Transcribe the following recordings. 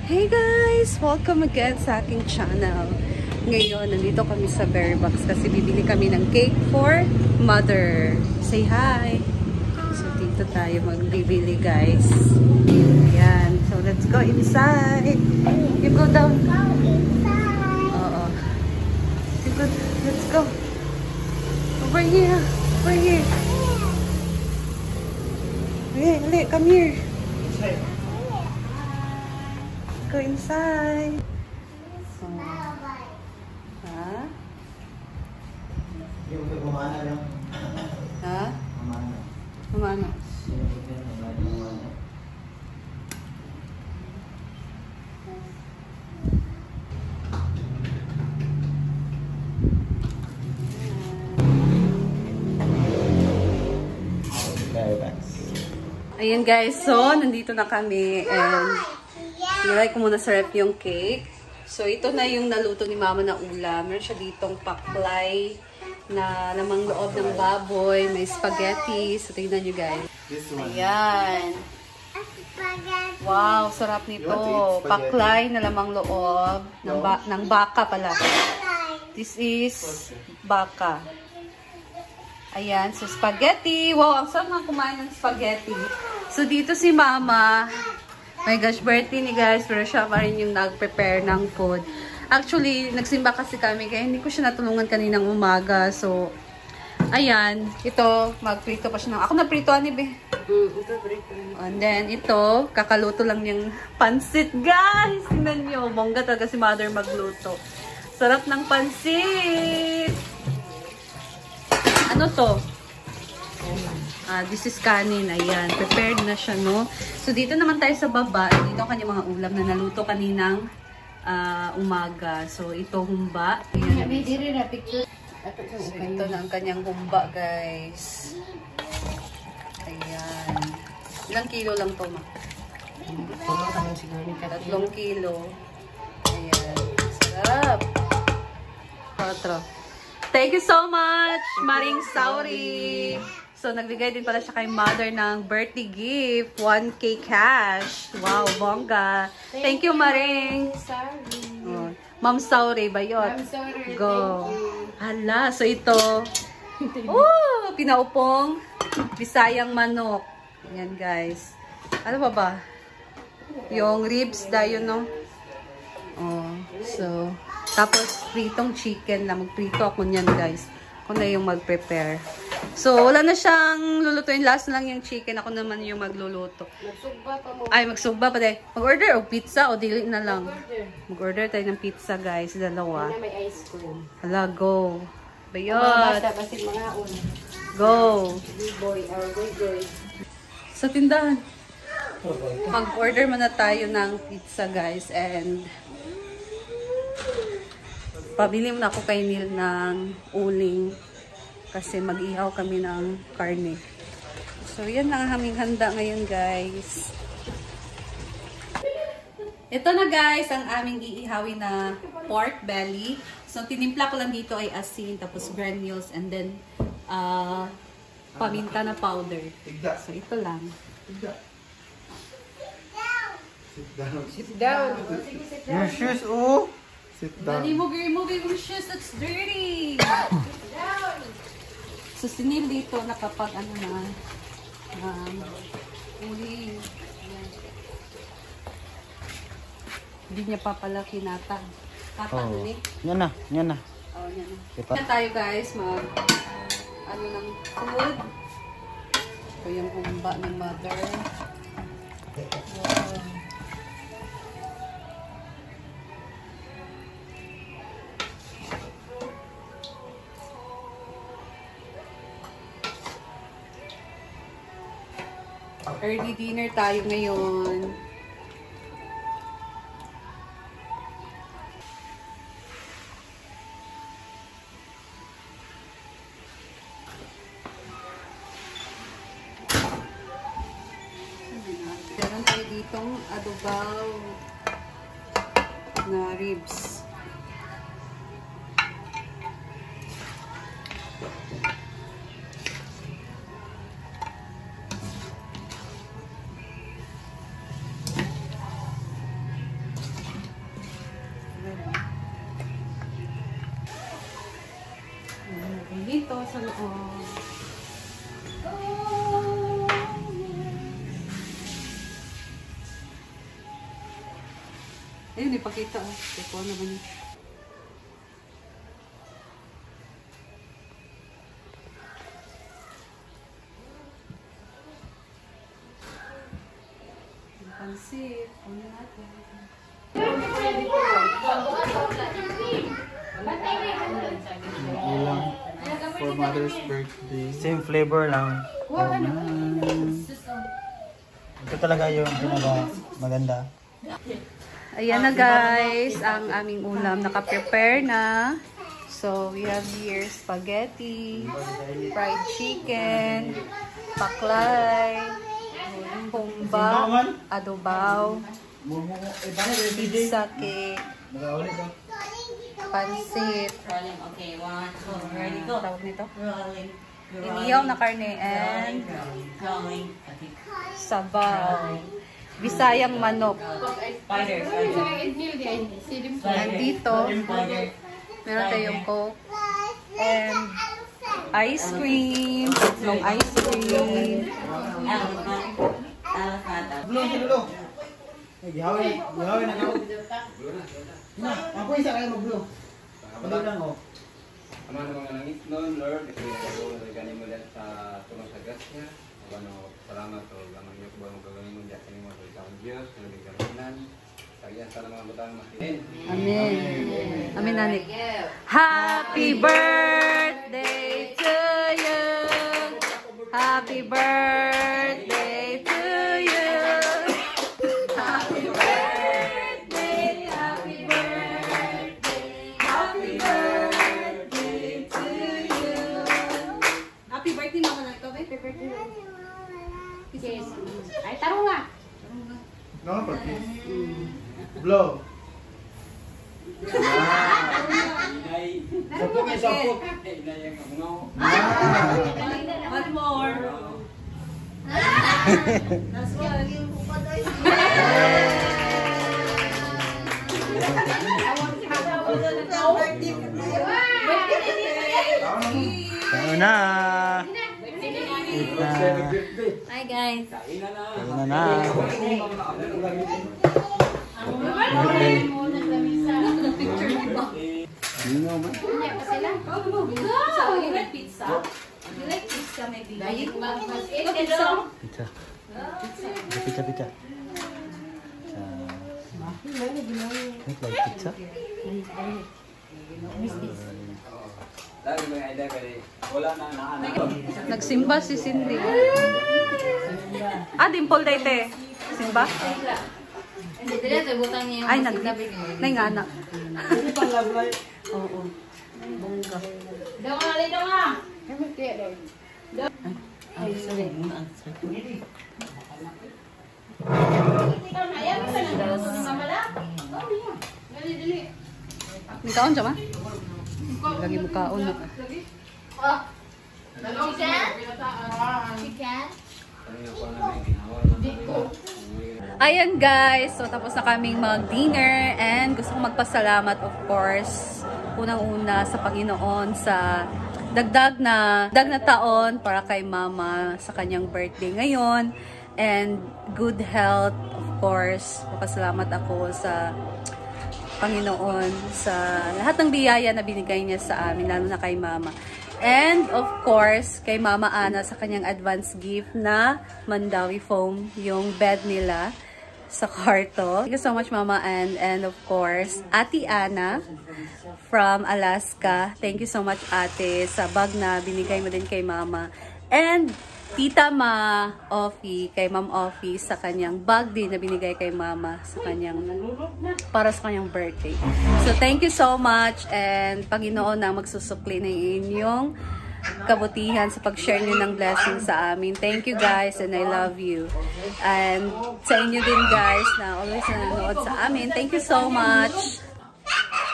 Hey guys! Welcome again sa aking channel. Ngayon, nandito kami sa Bearbox kasi bibili kami ng cake for mother. Say hi! So, dito tayo magbibili guys. Ayan. So, let's go inside. You go down. Oo. Let's go. Over here. Over here. Okay, come here. Go inside. Oh. Ha? Ha? Kumana. Ayan guys, so nandito na kami and nilagay ko muna sa ref yung cake. So ito na yung naluto ni mama na ulam. Meron siya ditong paklay na lamang loob ng baboy, may spaghetti. So tignan nyo guys. Ayan. Wow, sarap nito. Paklay na lamang loob ng baka pala. This is baka. Ayan, so spaghetti. Wow, ang sarap nga kumain ng spaghetti. So dito si mama. My gosh, birthday ni guys, pero siya pa rin yung nag-prepare ng food. Actually, nagsimba kasi kami, kaya hindi ko siya natulungan kaninang umaga. So, ayan, ito, magprito pa siya ng... Ako napritoan ni Be. And then, ito, kakaluto lang yung pansit. Guys, tingnan nyo, bongga talaga si mother magluto. Sarap ng pansit! Ano to? This is kanin. Ayan. Prepared na siya, no? So, dito naman tayo sa baba. Dito ang kanyang mga ulam na naluto kaninang umaga. So, ito humba. Ayan. So, ito na ang kanyang humba, guys. Ayan. Ilang kilo lang to, ma? 3 kilo. Ayan. Sarap. 4. Thank you so much, Maring Sauri. So, nagbigay din pala siya kay mother ng birthday gift. 1K cash. Wow, bongga. Thank you, Maring. Oh, Ma'am Sauri, bayot. Go. Hala, so ito. Pinaupong Bisayang manok. Yan, guys. Ano ba? Yung ribs dayon, no? Oh, so... Tapos, pritong chicken na. Magprito ako niyan, guys. Ako na yung mag-prepare. So, wala na siyang lulutuin. Last na lang yung chicken. Ako naman yung magluluto. Magsugba pa mo. Ay, magsugba pa tayo. Mag-order o pizza o dili na lang. Mag-order tayo ng pizza, guys. Dalawa. May ice cream. Hala, go. Bayot. Go. Boy. Sa tindahan. Mag-order muna tayo ng pizza, guys. And... pabili muna ako kay Neil ng uling kasi mag-ihaw kami ng karne. So, yan lang ang aming handa ngayon, guys. Ito na, guys, ang aming iihawin na pork belly. So, tinimpla ko lang dito ay asin, tapos granules, and then paminta na powder. So, ito lang. Sit down. Your shoes, oh! Sit down. Dali mo, remove your shoes. That's dirty. So, sinil dito na kapag ano na, uling. Hindi niya pa pala kinata. Kata ulit. Yan na. Oh, yan na. Yan tayo guys, ano ng food. Ito yung humba ng mother. Wow. Early dinner tayo ngayon. Meron tayo ditong adobaw na ribs. sa loob. Ayun, ipakita. Teko naman yun. Pansit. Ano natin? Ulam for mother's birthday. Same flavor lang. Ito talaga yung pinaka maganda. Ayan na guys, ang aming ulam naka-prepare na. So, we have here spaghetti, fried chicken, paklay, humba, adobaw, pizza cake, pansit, Okay, 1, 2, ready, go. tawag nito, Rolling. iniyaw na karne, and Rolling. Okay. sabaw, bisayang manok. Spider. And dito, meron tayong Coke and ice cream, tatlong ice cream. Blue. Gihawin na ako. Na, ako isa kayo mag-blue. Blue lang oh. Ama ng mga langit noon, Lord, ito yung pag-uwi ganin mo dyan sa tulong sa grasya. Ano, salamat o lamang niyo kung ang gagawin mo dyan kanimo sa isang Diyos, na nagkakaroon. Kaya sa mga batang makitin. Amen. Amen, Nanik. Happy birthday to you. Happy birthday to you. Happy birthday, happy birthday, happy birthday to you. Happy birthday, Mama Nanik. Happy birthday. Yes. Ay, tarong nga. No, pati. Blow. Sapot may sapot. One more. Ano na? Hi guys. Ano na? Birthday. Sino man? So, you like pizza? You like pizza, maybe? Pizza? Pizza. Pizza. Like pizza? Lagi mo yung idea kaya wala na naanak. Nagsimba si Cindy. Ah, dimple dayte. Simba? Ay, nangana. Oo. Bongga. Ay, sorry. Mikaon siya ma? Lagi mukaon na. Chicken? Ayan guys, so tapos na kaming mag-dinner and gusto kong magpasalamat of course unang-una sa Panginoon sa dagdag na taon para kay Mama sa kanyang birthday ngayon and good health of course. Magpasalamat ako sa Panginoon sa lahat ng biyaya na binigay niya sa amin lalo na kay Mama. And of course, kay Mama Ana sa kanyang advance gift na Mandawi foam, yung bed nila sa kwarto. Thank you so much, Mama Ann. And of course, Ate Ana from Alaska. Thank you so much, Ate, sa bag na binigay mo din kay Mama. And Tita Ma Offie, kay Ma'am Offie sa kanyang bag din na binigay kay Mama sa kanyang para sa kanyang birthday. So thank you so much and Panginoon na magsusukli ng inyong kabutihan sa pag-share niyo ng blessing sa amin. Thank you guys and I love you. And sa inyo din guys na always nanonood sa amin. Thank you so much.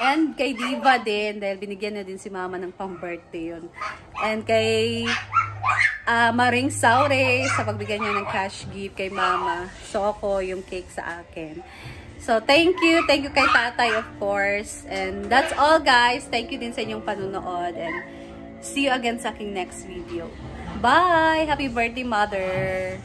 And kay Diva din dahil binigyan na din si Mama ng pang-birthday yun. And kay Maring Saure sa pagbigyan niya ng cash gift kay Mama. So ako yung cake sa akin. So thank you kay Tatay of course. And that's all guys. Thank you din sa inyong panunood and See you again sa aking next video. Bye! Happy birthday, Mother!